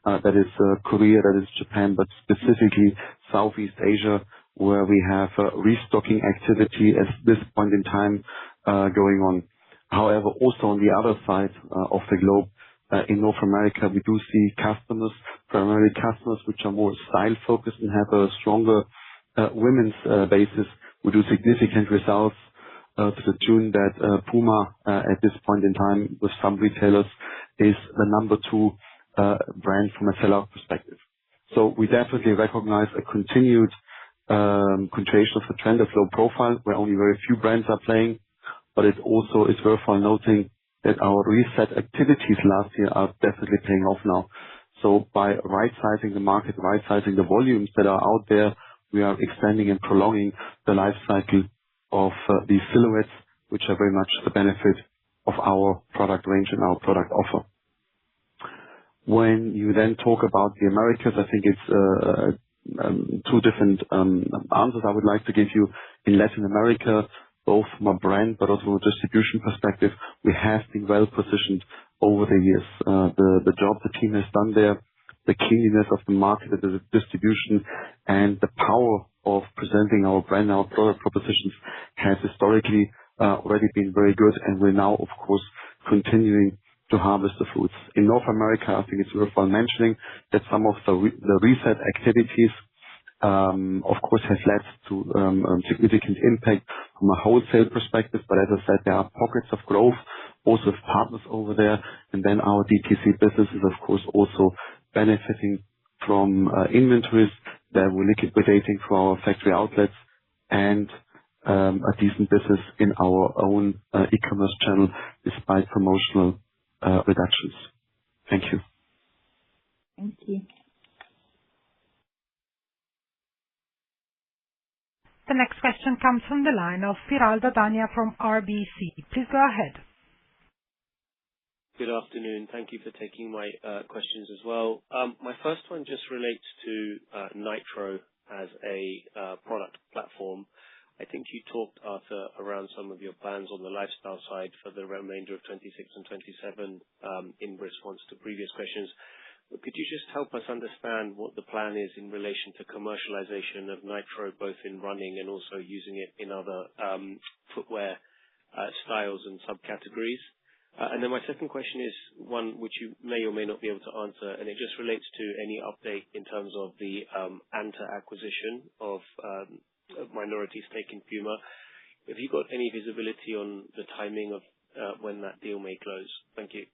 That is Korea, that is Japan, but specifically Southeast Asia, where we have restocking activity at this point in time going on. However, also on the other side of the globe, in North America, we do see customers, primarily customers which are more style focused and have a stronger women's basis. We do significant results to the tune that PUMA at this point in time with some retailers is the number 2 brand from a sellout perspective. So we definitely recognize a continued continuation of the trend of low profile, where only very few brands are playing, but it also is worthwhile noting that our reset activities last year are definitely paying off now. So by right-sizing the market, right-sizing the volumes that are out there, we are extending and prolonging the life cycle of these silhouettes, which are very much the benefit of our product range and our product offer. When you then talk about the Americas, I think it's 2 different answers I would like to give you. In Latin America, both from a brand but also from a distribution perspective, we have been well positioned over the years. The job the team has done there, the cleanliness of the market, the distribution, and the power of presenting our brand, our product propositions has historically already been very good, and we're now, of course, continuing to harvest the fruits. In North America, I think it's worthwhile mentioning that some of the reset activities, of course, have led to significant impact from a wholesale perspective. But as I said, there are pockets of growth also with partners over there. And then our DTC business is, of course, also benefiting from inventories that we're liquidating for our factory outlets and a decent business in our own e-commerce channel despite promotional reductions. Thank you. Thank you. The next question comes from the line of Piral Dadhania from RBC. Please go ahead. Good afternoon. Thank you for taking my questions as well. My first one just relates to Nitro as a product platform. I think you talked, Arthur, around some of your plans on the lifestyle side for the remainder of 26 and 27 in response to previous questions. Could you just help us understand what the plan is in relation to commercialization of Nitro, both in running and also using it in other footwear styles and subcategories? And then my second question is one which you may or may not be able to answer, and it just relates to any update in terms of the ANTA acquisition of minority stake in PUMA. Have you got any visibility on the timing of when that deal may close? Thank you.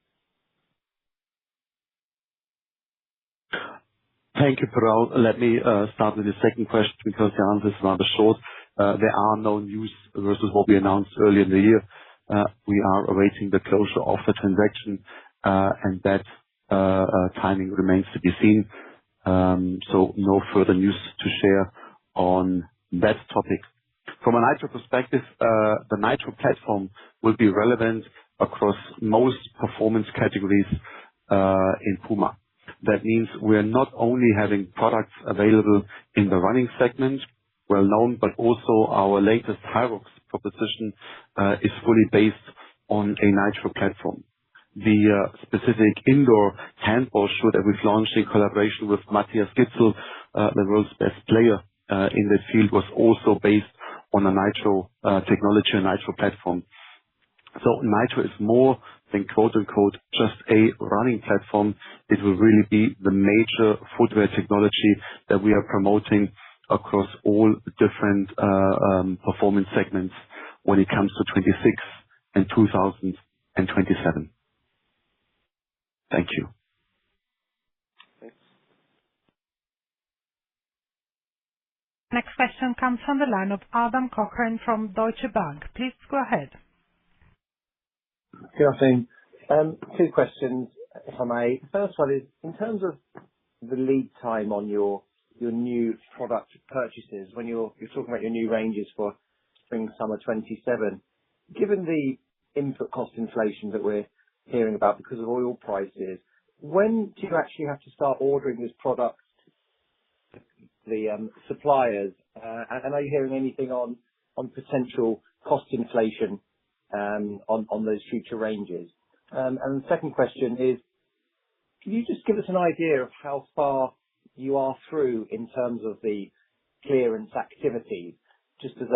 Thank you, Piral. Let me start with the second question because the answer is rather short. There are no news versus what we announced earlier in the year. We are awaiting the closure of the transaction, and that timing remains to be seen. So no further news to share on that topic. From a Nitro perspective, the Nitro platform will be relevant across most performance categories in PUMA. That means we're not only having products available in the running segment, well known, but also our latest HYROX proposition is fully based on a Nitro platform. The specific indoor handball shoe that we've launched in collaboration with Matthias Gitzel, the world's best player in that field, was also based on a Nitro technology, a Nitro platform. So Nitro is more than quote-unquote just a running platform. It will really be the major footwear technology that we are promoting across all different performance segments when it comes to 26 and 2027. Thank you. Thanks. Next question comes from the line of Adam Cochrane from Deutsche Bank. Please go ahead. Good afternoon. Two questions, if I may. The first one is, in terms of the lead time on your new product purchases, when you're talking about your new ranges for spring, summer 27, given the input cost inflation that we're hearing about because of oil prices, when do you actually have to start ordering this product, the suppliers? And are you hearing anything on potential cost inflation on those future ranges? And the second question is, can you just give us an idea of how far you are through in terms of the clearance activity, just as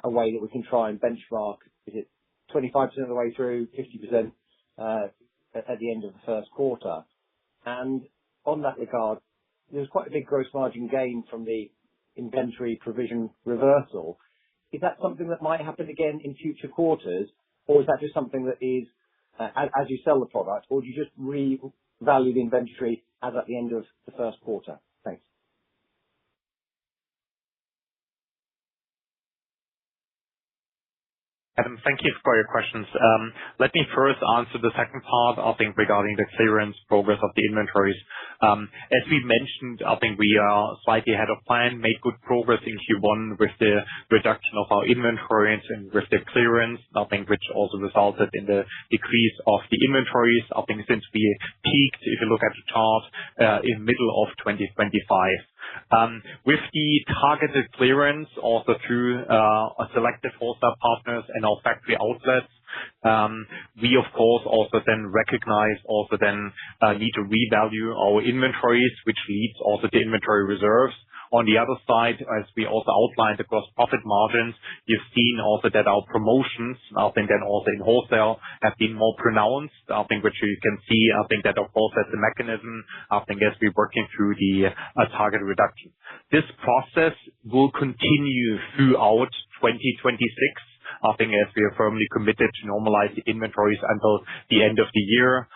a way that we can try and benchmark? Is it 25% of the way through, 50% at the end of the first quarter? And on that regard, there's quite a big gross margin gain from the inventory provision reversal. Is that something that might happen again in future quarters, or is that just something that is as you sell the product, or do you just revalue the inventory as at the end of the first quarter? Thanks. Adam, thank you for your questions. Let me first answer the second part, I think, regarding the clearance progress of the inventories. As we mentioned, I think we are slightly ahead of plan, made good progress in Q1 with the reduction of our inventories and with the clearance, I think, which also resulted in the decrease of the inventories. I think since we peaked, if you look at the chart, in middle of 2025. With the targeted clearance also through selected wholesale partners and our factory outlets, we of course also then recognize need to revalue our inventories, which leads also to inventory reserves. On the other side, as we also outlined the gross profit margins, you've seen also that our promotions, I think then also in wholesale, have been more pronounced. I think which you can see, I think that of course that's a mechanism, I think as we're working through the target reduction. This process will continue throughout 2026. I think as we are firmly committed to normalize the inventories until the end of the year.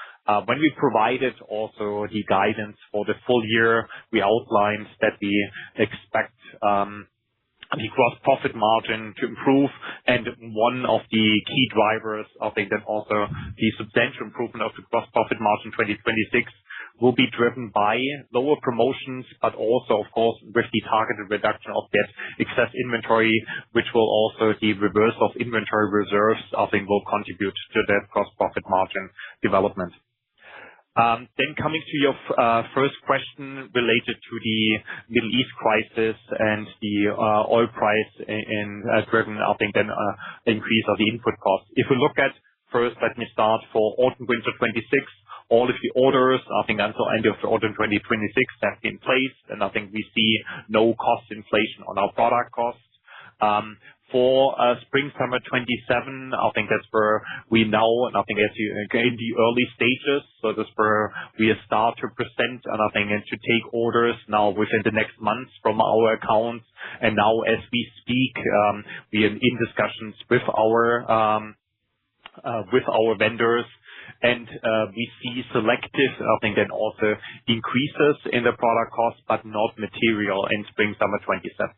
When we provided also the guidance for the full year, we outlined that we expect the gross profit margin to improve, and one of the key drivers, I think that also the substantial improvement of the gross profit margin 2026 will be driven by lower promotions, but also, of course, with the targeted reduction of that excess inventory, which will also the reverse of inventory reserves, I think will contribute to that gross profit margin development. Then coming to your first question related to the Middle East crisis and the oil price in driven, I think then increase of the input costs. If we look at first, let me start for autumn/winter 26. All of the orders, I think until end of autumn 2026 have been placed, and I think we see no cost inflation on our product costs. For spring/summer 27, I think that's where we know, and I think as you in the early stages, so that's where we start to present, and I think and to take orders now within the next months from our accounts. And now as we speak, we are in discussions with our vendors, and we see selective, I think then also increases in the product costs, but not material in spring/summer 27.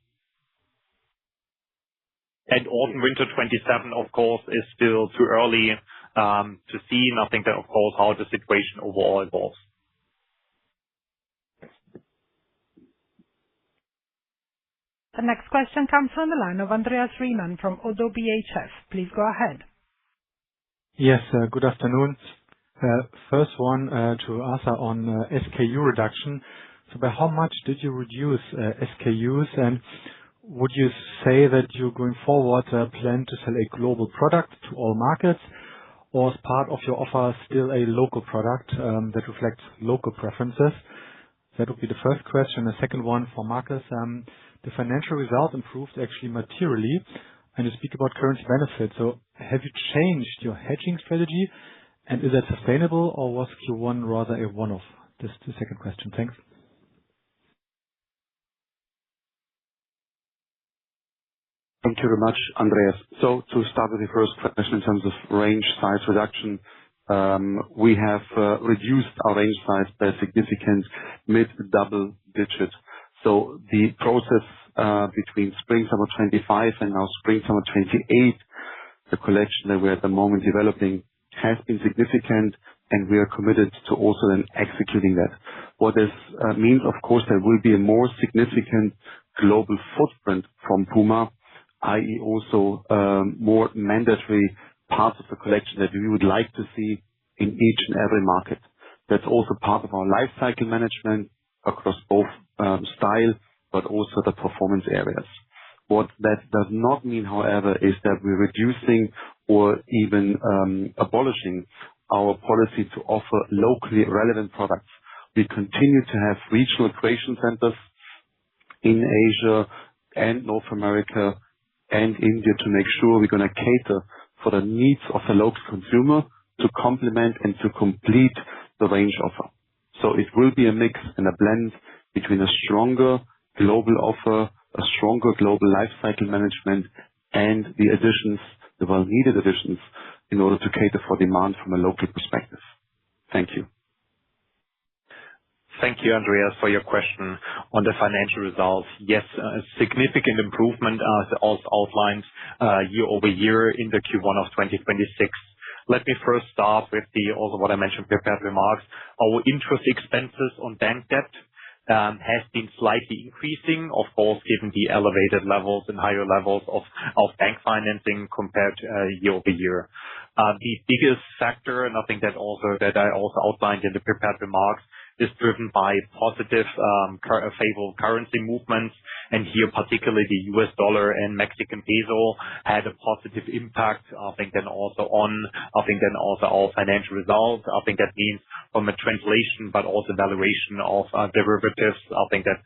And autumn/winter 27, of course, is still too early to see, and I think that, of course, how the situation overall evolves. The next question comes from the line of Andreas Riemann from ODDO BHF. Please go ahead. Yes, good afternoon. First one to Asa on SKU reduction. So by how much did you reduce SKUs, and would you say that you going forward plan to sell a global product to all markets, or is part of your offer still a local product that reflects local preferences? That would be the first question. The second one for Markus. The financial result improved actually materially, and you speak about currency benefits. So have you changed your hedging strategy, and is that sustainable, or was Q1 rather a one-off? This is the second question. Thanks. Thank you very much, Andreas. So to start with the first question in terms of range size reduction, we have reduced our range size by a significant mid-double digit. So the process between spring/summer 25 and now spring/summer 28, the collection that we're at the moment developing, has been significant, and we are committed to also then executing that. What this means, of course, there will be a more significant global footprint from PUMA, i.e. also more mandatory parts of the collection that we would like to see in each and every market. That's also part of our life cycle management across both style, but also the performance areas. What that does not mean, however, is that we're reducing or even abolishing our policy to offer locally relevant products. We continue to have regional creation centers in Asia and North America and India to make sure we're going to cater for the needs of the local consumer to complement and to complete the range offer. So it will be a mix and a blend between a stronger global offer, a stronger global life cycle management, and the additions, the well-needed additions, in order to cater for demand from a local perspective. Thank you. Thank you, Andreas, for your question on the financial results. Yes, a significant improvement as also outlined year-over-year in the Q1 of 2026. Let me first start with also what I mentioned prepared remarks. Our interest expenses on bank debt has been slightly increasing, of course, given the elevated levels and higher levels of bank financing compared year-over-year. The biggest factor, and I think that I also outlined in the prepared remarks, is driven by positive favorable currency movements. And here, particularly the US dollar and Mexican peso had a positive impact, I think then also our financial results. I think that means from a translation, but also valuation of derivatives, I think that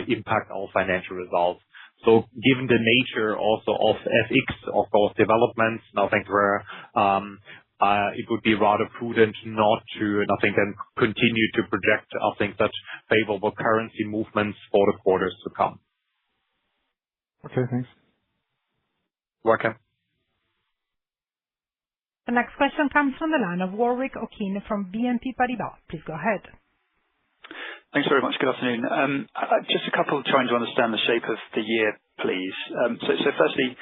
impact our financial results. So given the nature also of FX, of those developments, I think it would be rather prudent not to, then continue to project, such favorable currency movements for the quarters to come. Okay, thanks. Welcome. The next question comes from the line of Warwick Okines from BNP Paribas. Please go ahead. Thanks very much. Good afternoon. Just a couple trying to understand the shape of the year, please. So firstly,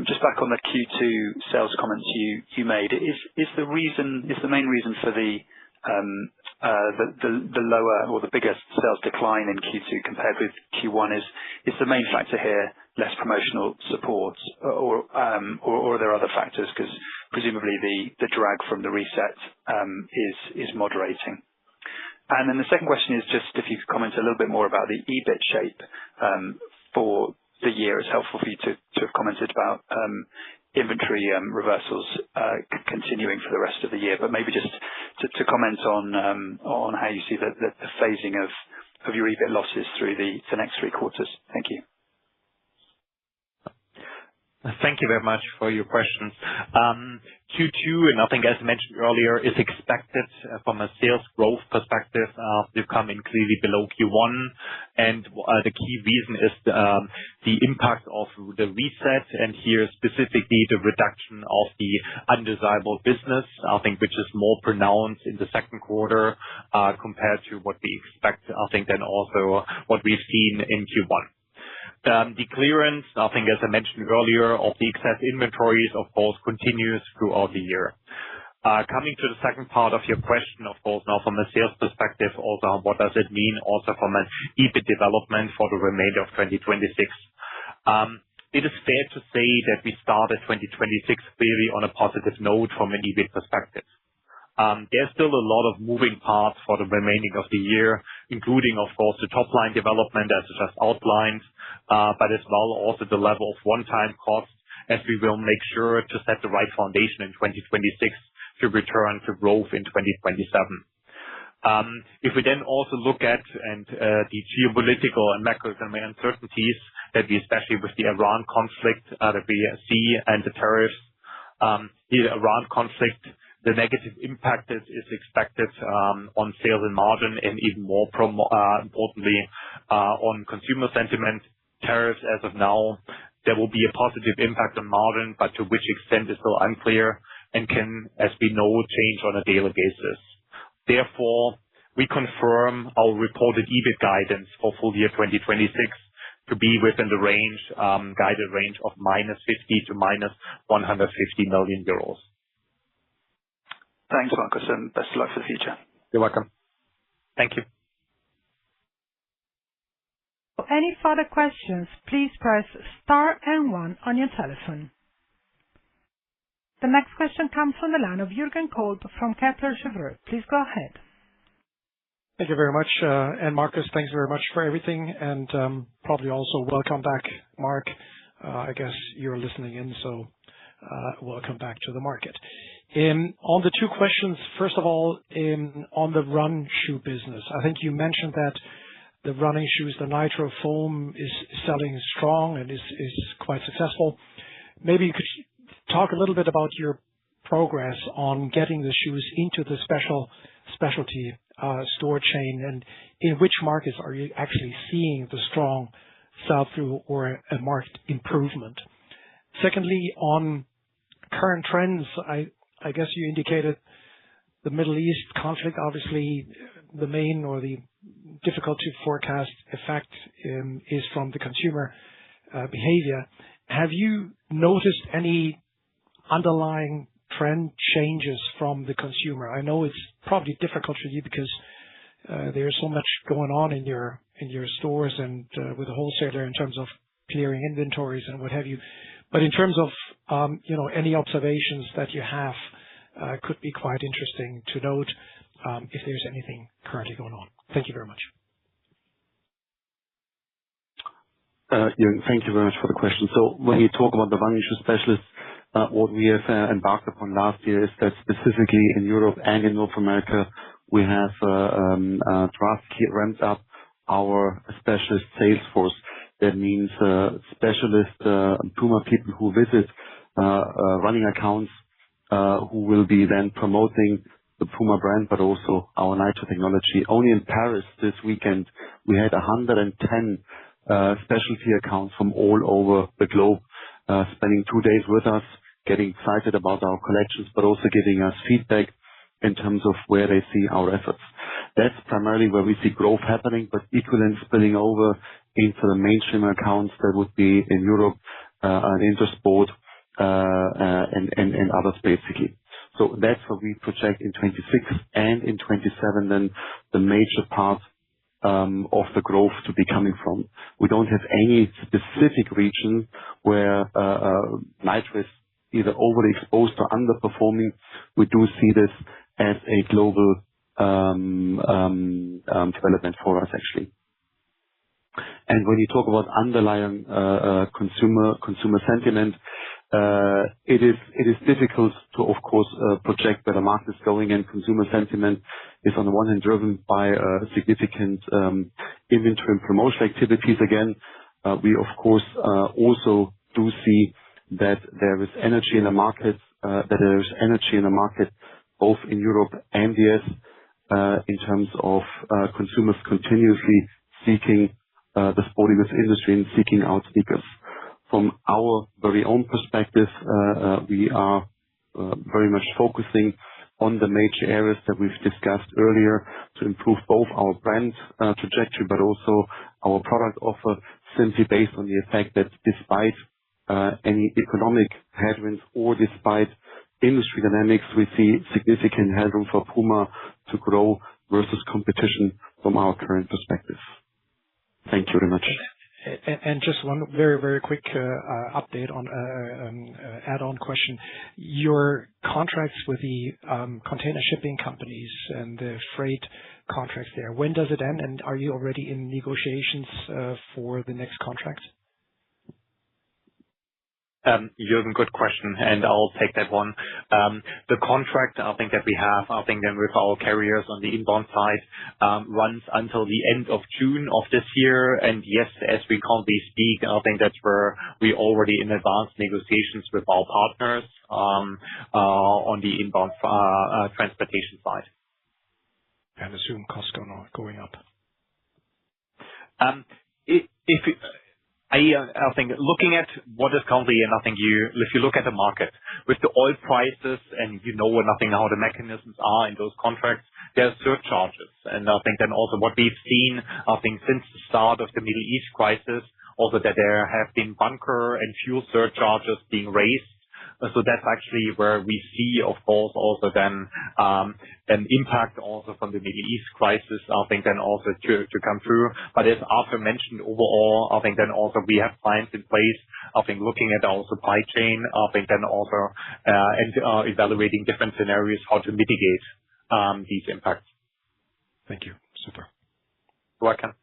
just back on the Q2 sales comments you made, is the main reason for the lower or the biggest sales decline in Q2 compared with Q1 is the main factor here less promotional support, or are there other factors? Because presumably the drag from the reset is moderating. And then the second question is just if you could comment a little bit more about the EBIT shape for the year. It's helpful for you to have commented about inventory reversals continuing for the rest of the year, but maybe just to comment on how you see the phasing of your EBIT losses through the next 3 quarters. Thank you. Thank you very much for your questions. Q2, and I think as mentioned earlier, is expected from a sales growth perspective to come in clearly below Q1. And the key reason is the impact of the reset, and here specifically the reduction of the undesirable business, I think, which is more pronounced in the second quarter compared to what we expect, then also what we've seen in Q1. The clearance, I think, as I mentioned earlier, of the excess inventories, of course, continues throughout the year. Coming to the second part of your question, of course, now from a sales perspective, also what does it mean also from an EBIT development for the remainder of 2026? It is fair to say that we started 2026 clearly on a positive note from an EBIT perspective. There's still a lot of moving parts for the remaining of the year, including, of course, the top line development as just outlined, but as well also the level of one-time costs, as we will make sure to set the right foundation in 2026 to return to growth in 2027. If we then also look at the geopolitical and macroeconomic uncertainties that we, especially with the Iran conflict that we see and the tariffs, the Iran conflict, the negative impact is expected on sales and margin, and even more importantly on consumer sentiment. Tariffs as of now, there will be a positive impact on margin, but to which extent is still unclear and can, as we know, change on a daily basis. Therefore, we confirm our reported EBIT guidance for full year 2026 to be within the range, guided range of -50 to -150 million euros. Thanks, Markus, and best of luck for the future. You're welcome. Thank you. For any further questions, please press star and 1 on your telephone. The next question comes from the line of Jürgen Kolb from Kepler Cheuvreux. Please go ahead. Thank you very much. And Markus, thanks very much for everything. And probably also welcome back, Mark. I guess you're listening in, so welcome back to the market. On the 2 questions, first of all, on the run shoe business, I think you mentioned that the running shoes, the Nitro foam, is selling strong and is quite successful. Maybe you could talk a little bit about your progress on getting the shoes into the specialty store chain, and in which markets are you actually seeing the strong sell-through or a marked improvement? Secondly, on current trends, I guess you indicated the Middle East conflict, obviously the main or the difficult to forecast effect is from the consumer behavior. Have you noticed any underlying trend changes from the consumer? I know it's probably difficult for you because there's so much going on in your stores and with the wholesaler in terms of clearing inventories and what have you. But in terms of any observations that you have, could be quite interesting to note. if there's anything currently going on. Thank you very much. Jürgen, thank you very much for the question. So when you talk about the running shoe specialists, what we have embarked upon last year is that specifically in Europe and in North America, we have drastically ramped up our specialist sales force. That means specialist PUMA people who visit running accounts, who will be then promoting the PUMA brand, but also our Nitro technology. Only in Paris this weekend, we had 110 specialty accounts from all over the globe, spending 2 days with us, getting excited about our collections, but also giving us feedback in terms of where they see our efforts. That's primarily where we see growth happening, but equally spilling over into the mainstream accounts that would be in Europe, and Intersport, and others basically. So that's what we project in 26 and in 27, then the major part of the growth to be coming from. We don't have any specific region where Nitro is either overly exposed or underperforming. We do see this as a global development for us, actually. And when you talk about underlying consumer sentiment, it is difficult to, of course, project where the market is going, and consumer sentiment is on the one hand driven by significant inventory and promotional activities. Again, we of course also do see that there is energy in the market, both in Europe and the US, in terms of consumers continuously seeking the sporting goods industry and seeking out sneakers. From our very own perspective, we are very much focusing on the major areas that we've discussed earlier to improve both our brand trajectory, but also our product offer, simply based on the effect that despite any economic headwinds or despite industry dynamics, we see significant headroom for PUMA to grow versus competition from our current perspective. Thank you very much. And just one very, very quick update on add-on question. Your contracts with the container shipping companies and the freight contracts there, when does it end? And are you already in negotiations for the next contract? Jürgen, good question, and I'll take that one. The contract, I think that we have, I think then with our carriers on the inbound side, runs until the end of June of this year. And yes, as we currently speak, I think that's where we already in advanced negotiations with our partners on the inbound transportation side. And assume costs going up. I think looking at what is currently, and I think if you look at the market with the oil prices, and how the mechanisms are in those contracts, there are surcharges. And I think then also what we've seen, I think since the start of the Middle East crisis, also that there have been bunker and fuel surcharges being raised. So that's actually where we see, of course, also then an impact also from the Middle East crisis, I think then also to come through. But as Arthur mentioned, overall, I think then also we have plans in place, I think looking at our supply chain, I think then also and evaluating different scenarios how to mitigate these impacts. Thank you. Super. You're welcome.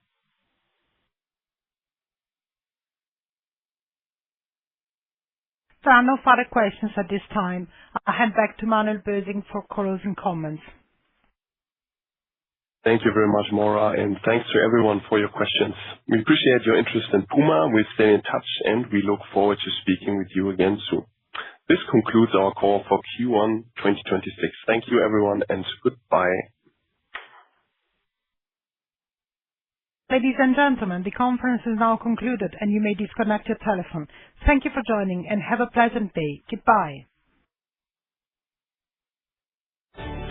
There are no further questions at this time. I'll hand back to Manuel Bösing for closing comments. Thank you very much, Maura, and thanks to everyone for your questions. We appreciate your interest in PUMA. We'll stay in touch, and we look forward to speaking with you again soon. This concludes our call for Q1 2026. Thank you, everyone, and goodbye. Ladies and gentlemen, the conference is now concluded, and you may disconnect your telephone. Thank you for joining, and have a pleasant day. Goodbye.